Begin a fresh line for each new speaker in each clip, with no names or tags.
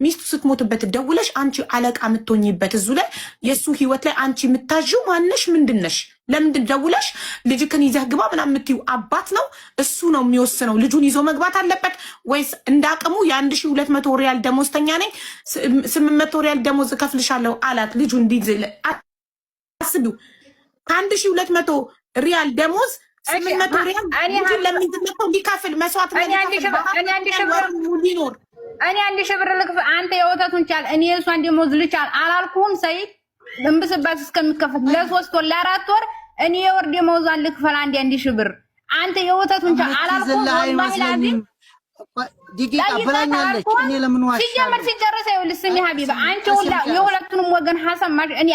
ሚስቱ ስትሞትበት ደውለሽ አንቺ አለቃ የምትሆኝበት እዙ ላይ የሱ ህይወት ላይ አንቺ የምታዥው ማነሽ? ምንድነሽ? ለምንድን ደውለሽ ልጅክን ይዘህ ግባ ምናምን የምትይው? አባት ነው እሱ ነው የሚወስነው። ልጁን ይዞ መግባት አለበት ወይስ እንዳቅሙ የ1200 ሪያል ደሞዝተኛ ነኝ 800 ሪያል ደሞዝ እከፍልሻለሁ አላት። ልጁ እንዲዝል አስቢው። ከ1200 ሪያል ደሞዝ 800 ሪያል ልጁን ለሚዝመተው ሊከፍል መስዋዕት ሊኖር
እኔ 1000 ብር ልክፍ አንተ የወተቱን ቻል እኔ እሷን ደሞዝ ልቻል አላልኩም? ሰይድ እንብስባት እስከሚከፈት ለ3 ወር ለ4 ወር እኔ የወር ደሞዟን ልክፈል 1000 ብር አንተ የወተቱን ቻል አላልኩም? ወላሂ ላዚም
ዲቂቃ ብላኛለች። እኔ ለምን ዋሽ
ሲጀመር ሲጨርስ ይኸውልህ ስሚ ሀቢባ አንቺ ሁላ የሁለቱንም ወገን ሐሳብ ማሽ እኔ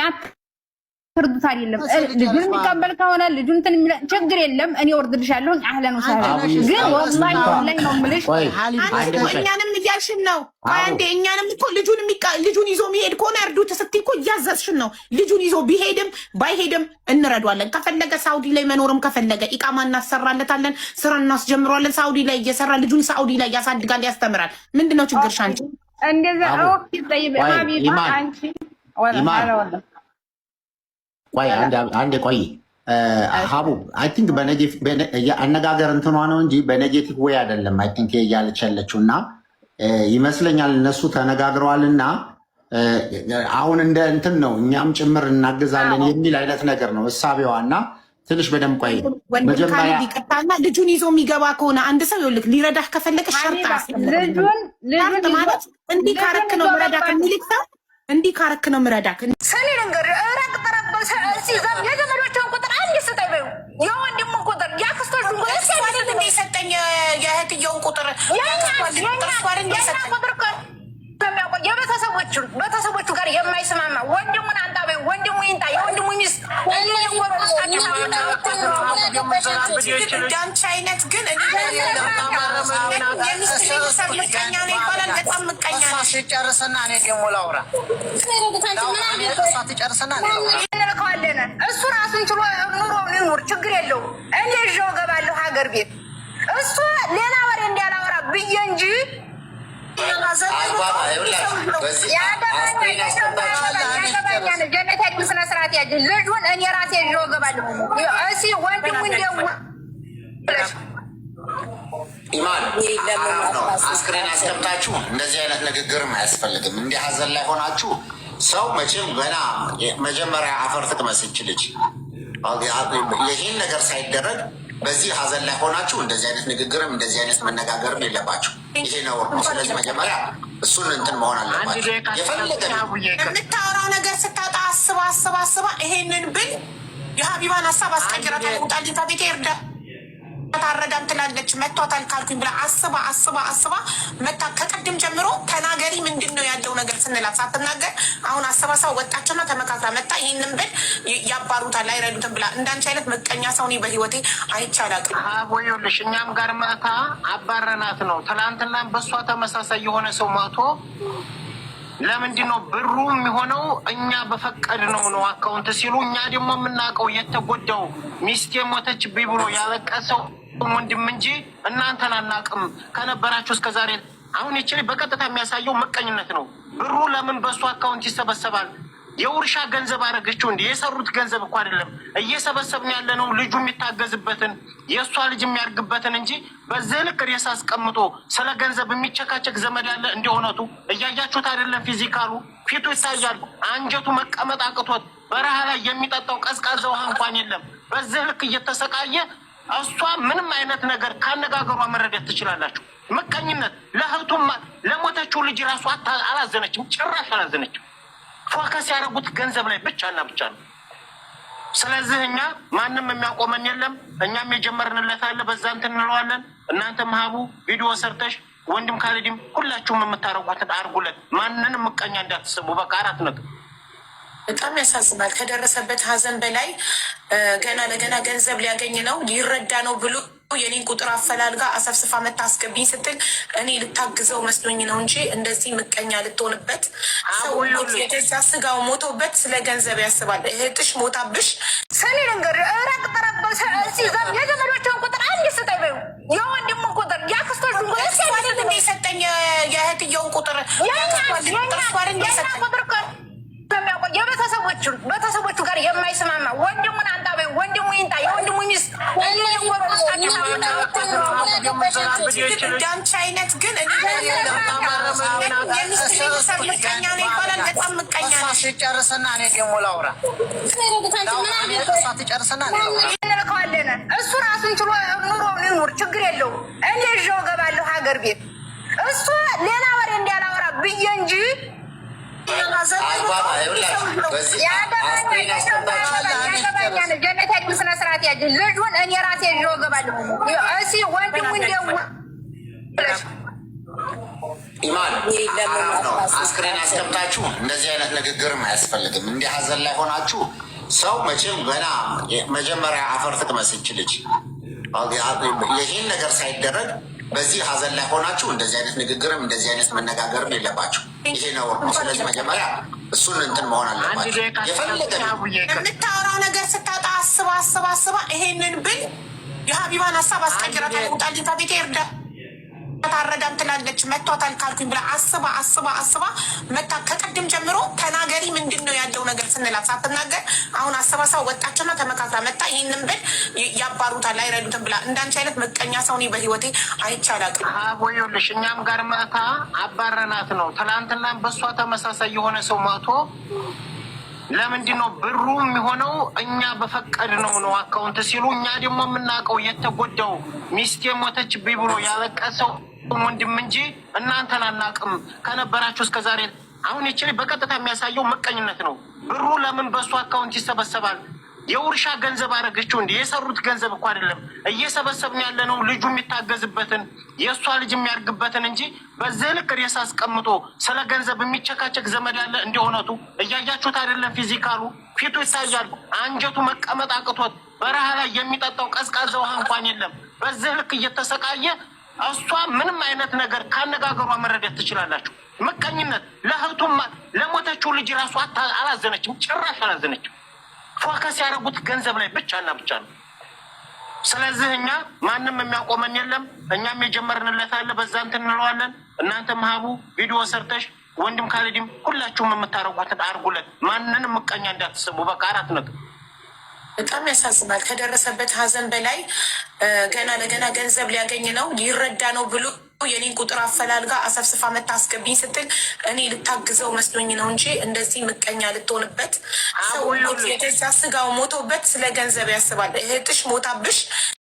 ፍርዱት አይደለም። ልጁን የሚቀበል ከሆነ ልጁን እንትን ችግር የለም። እኔ ወርድልሻለሁ አህለን ወሰህለን። ግን ወላሂ ነው የምልሽ
እኛንም እያልሽን ነው። አንዴ እኛንም እኮ ልጁን ይዞ የሚሄድ ከሆነ እርዱት ስትይ እኮ እያዘዝሽን ነው። ልጁን ይዞ ቢሄድም ባይሄድም እንረዷለን። ከፈለገ ሳውዲ ላይ መኖርም ከፈለገ ኢቃማ እናሰራለታለን፣ ስራ እናስጀምረዋለን። ሳውዲ ላይ እየሰራ ልጁን ሳውዲ ላይ ያሳድጋል፣ ያስተምራል። ምንድነው ችግርሽ አንቺ?
እንደዛ ኦኬ ጠይብ ሀቢባ አንቺ ወላሂ
ቆይ አንዴ ቆይ ሀቡ አይ ቲንክ አነጋገር እንትኗ ነው እንጂ በኔጌቲቭ ወይ አይደለም። አይ ቲንክ እያለች ያለችው እና ይመስለኛል እነሱ ተነጋግረዋልና አሁን እንደ እንትን ነው እኛም ጭምር እናግዛለን የሚል አይነት ነገር ነው እሳቤዋ። እና ትንሽ በደንብ ቆይ
መጀመሪያ ይቀጣና ልጁን ይዞ የሚገባ ከሆነ አንድ ሰው ይልክ ሊረዳህ ከፈለገ ሸርጣ
ልጁን
ማለት እንዲህ ካረክ ነው ምረዳክ የሚልክ ሰው እንዲህ ካረክ ነው ምረዳክ
ሰኔ ነገር ሲዘም የዘመዶችን ቁጥር አንድ ስጠኝ በይው። የወንድሙን ቁጥር የአክስቶቹን ቁጥር ሲያደርግ እንደሰጠኝ የእህትየውን ቁጥር ቤተሰቦቹ ጋር የማይስማማ ወንድሙን አንጣ በይው። ወንድሙ ይንጣ የወንድሙ ሚስት
ዳንቻ አይነት ግን ምቀኛ ነው ይባላል። በጣም ምቀኛ ነው።
ጨርስና እኔ ደግሞ ላውራ
እንልከዋለን። እሱ ራሱን ችሎ ኑሮውን ይኑር፣ ችግር የለውም። እኔ ይዤው እገባለሁ ሀገር ቤት። እሱ ሌላ ወሬ እንዲያላወራ ብዬ እንጂ ያገባኛል። ጀነት ያድም ስነ ስርዓት ያጅ ልጁን እኔ ራሴ ይዤው እገባለሁ። እሲ ወንድሙ እንደው
ኢማን አስክሬን አስገብታችሁ እንደዚህ አይነት ንግግርም አያስፈልግም። እንዲህ ሀዘን ላይ ሆናችሁ ሰው መቼም ገና መጀመሪያ አፈር ትቅመስ ይችልች ይህን ነገር ሳይደረግ በዚህ ሀዘን ላይ ሆናችሁ እንደዚህ አይነት ንግግርም እንደዚህ አይነት መነጋገርም የለባችሁ። ይሄ ነውር ነው። ስለዚህ መጀመሪያ እሱን እንትን መሆን አለባቸው።
የምታወራው ነገር ስታጣ አስባ ይሄንን ብል የሀቢባን ሀሳብ አስቀይራ ታውጣልታ ቤቴ እርዳ ታረዳም ትላለች። መቷታል ካልኩኝ ብላ አስባ መታ ከቀድም ጀምሮ ተናገሪ ምንድን ነው ያለው ነገር ስንላት ሳትናገር አሁን ሰው ወጣችና ተመካክራ መጣ። ይህንን ብል ያባሩታል አይረዱትም ብላ እንዳንቺ አይነት መቀኛ ሰው እኔ በህይወቴ አይቻላቅም።
ይኸውልሽ እኛም ጋር መታ አባረናት ነው። ትናንትና በሷ ተመሳሳይ የሆነ ሰው መቶ ለምንድን ነው ብሩ የሚሆነው? እኛ በፈቀድ ነው አካውንት ሲሉ እኛ ደግሞ የምናውቀው የተጎዳው ሚስቴ ሞተች ብሎ ያለቀሰው ወንድም እንጂ እናንተን አናውቅም ከነበራችሁ እስከዛሬ። አሁን ይችል በቀጥታ የሚያሳየው ምቀኝነት ነው። ብሩ ለምን በሱ አካውንት ይሰበሰባል? የውርሻ ገንዘብ አደረገችው እንዴ? የሰሩት ገንዘብ እኮ አይደለም እየሰበሰብን ያለ ነው። ልጁ የሚታገዝበትን የእሷ ልጅ የሚያርግበትን እንጂ በዚህ ልክ ሬሳ አስቀምጦ ስለ ገንዘብ የሚቸካቸክ ዘመድ ያለ እንደሆነቱ እያያችሁት አይደለም? ፊዚካሉ ፊቱ ይታያል። አንጀቱ መቀመጥ አቅቶት በረሃ ላይ የሚጠጣው ቀዝቃዛ ውሃ እንኳን የለም። በዚህ ልክ እየተሰቃየ እሷ ምንም አይነት ነገር ካነጋገሯ መረዳት ትችላላችሁ። ምቀኝነት ለእህቱም ለሞተችው ልጅ ራሱ አላዘነችም፣ ጭራሽ አላዘነችም። ፎከስ ያደረጉት ገንዘብ ላይ ብቻና ብቻ ነው። ስለዚህ እኛ ማንም የሚያቆመን የለም። እኛም የጀመርንለት አለ፣ በዛ እንትን እንለዋለን። እናንተም ሀቡ ቪዲዮ ሰርተሽ ወንድም ካሊድም ሁላችሁም የምታረጉትን አርጉለት። ማንንም ምቀኛ እንዳትስቡ። በቃ 4 ነጥብ።
በጣም ያሳዝናል። ከደረሰበት ሀዘን በላይ ገና ለገና ገንዘብ ሊያገኝ ነው ሊረዳ ነው ብሎ የኔን ቁጥር አፈላልጋ አሰፍስፋ መታስገብኝ ስትል እኔ ልታግዘው መስሎኝ ነው እንጂ እንደዚህ ምቀኛ ልትሆንበት ሰው የገዛ ስጋው ሞቶበት ስለ ገንዘብ ያስባል። እህትሽ ሞታብሽ
ሰኔ ነገር ረቅጠረበ ሲዘም የዘመዶችን ቁጥር አንድ ስጠኝ በይው። የወንድሙን ቁጥር የአክስቶቹን ቁጥር ሲያደርግ
የሰጠኝ የእህትየውን ቁጥር
ቤተሰቦቹ ጋር የማይስማማ ወንድሙን አንጣበ ወንድሙ ይንጣ የወንድሙ ሚስት
ዳንቻ አይነት ግን ምቀኛ ነው ይባላል። በጣም ምቀኛ ነው።
ጨርስና እኔ ደግሞ ላውራ ትጨርስና
እንልከዋለን። እሱ ራሱን ችሎ ኑሮውን ይኑር፣ ችግር የለው። እኔ ይዤው እገባለሁ ሀገር ቤት። እሱ ሌላ ወሬ እንዲያላወራ ብዬ እንጂ ያገባኛል። ጀነት ሄድ ስነ ስርዓት ያጅ ልጁን እኔ ራሴ ይዤው እገባለሁ። እሲ ወንድሙ እንደው
ኢማን አስክሬን አስገብታችሁ እንደዚህ አይነት ንግግርም አያስፈልግም። እንዲህ ሀዘን ላይ ሆናችሁ ሰው መቼም ገና መጀመሪያ አፈር ትቅመስ ይችልች ይህን ነገር ሳይደረግ በዚህ ሀዘን ላይ ሆናችሁ እንደዚህ አይነት ንግግርም እንደዚህ አይነት መነጋገርም የለባችሁ። ይሄ ነውር ነው። ስለዚህ መጀመሪያ እሱን እንትን መሆን አለባቸው።
የምታወራው ነገር ስታጣ አስባ ይሄንን ብል የሀቢባን ሀሳብ አስቀይራ ታውጣልኝ ቤቴ እርዳ ታረዳም ትላለች። መቷታል ካልኩኝ ብላ አስባ መታ ከቀድም ጀምሮ ተናገሪ ምንድን ነው ያለው ነገር ስንላት ሳትናገር አሁን ሰው ወጣችና ተመካክራ መጣ። ይህንን ብል ያባሩታል አይረዱትም ብላ እንዳንቺ አይነት ምቀኛ ሰው እኔ በህይወቴ አይቻላቅም።
ይኸውልሽ እኛም ጋር መታ አባረናት ነው። ትናንትና በእሷ ተመሳሳይ የሆነ ሰው መቶ ለምንድን ነው ብሩ የሚሆነው? እኛ በፈቀድ ነው አካውንት ሲሉ እኛ ደግሞ የምናውቀው የተጎዳው ሚስቴ ሞተች ብሎ ያለቀሰው ወንድም እንጂ እናንተን አናውቅም ከነበራችሁ እስከዛሬ። አሁን ይችል በቀጥታ የሚያሳየው ምቀኝነት ነው። ብሩ ለምን በእሱ አካውንት ይሰበሰባል? የውርሻ ገንዘብ አደረገችው እንዲ የሰሩት ገንዘብ እኮ አይደለም እየሰበሰብን ያለ ነው። ልጁ የሚታገዝበትን የእሷ ልጅ የሚያርግበትን እንጂ በዚህ ልክ ሬሳ አስቀምጦ ስለ ገንዘብ የሚቸካቸክ ዘመድ ያለ እንደሆነቱ እያያችሁት አይደለም? ፊዚካሉ ፊቱ ይታያል። አንጀቱ መቀመጥ አቅቶት በረሃ ላይ የሚጠጣው ቀዝቃዛ ውሃ እንኳን የለም። በዚህ ልክ እየተሰቃየ እሷ ምንም አይነት ነገር ካነጋገሯ መረዳት ትችላላችሁ። ምቀኝነት ለእህቱም ለሞተችው ልጅ ራሱ አላዘነችም፣ ጭራሽ አላዘነችም። ፎከስ ያደረጉት ገንዘብ ላይ ብቻና ብቻ ነው። ስለዚህ እኛ ማንም የሚያቆመን የለም። እኛም የጀመርንለት አለ፣ በዛ እንትን እንለዋለን። እናንተም ሀቡ ቪዲዮ ሰርተሽ ወንድም ካሊድም ሁላችሁም የምታደርጉትን አድርጉለት። ማንንም ምቀኛ እንዳትስቡ። በቃ 4 ነጥብ።
በጣም ያሳዝናል። ከደረሰበት ሀዘን በላይ ገና ለገና ገንዘብ ሊያገኝ ነው ሊረዳ ነው ብሎ የኔን ቁጥር አፈላልጋ አሰፍስፋ መታስገብኝ ስትል እኔ ልታግዘው መስሎኝ ነው እንጂ እንደዚህ ምቀኛ ልትሆንበት ሰው የገዛ ስጋው ሞቶበት ስለ ገንዘብ ያስባል። እህትሽ ሞታብሽ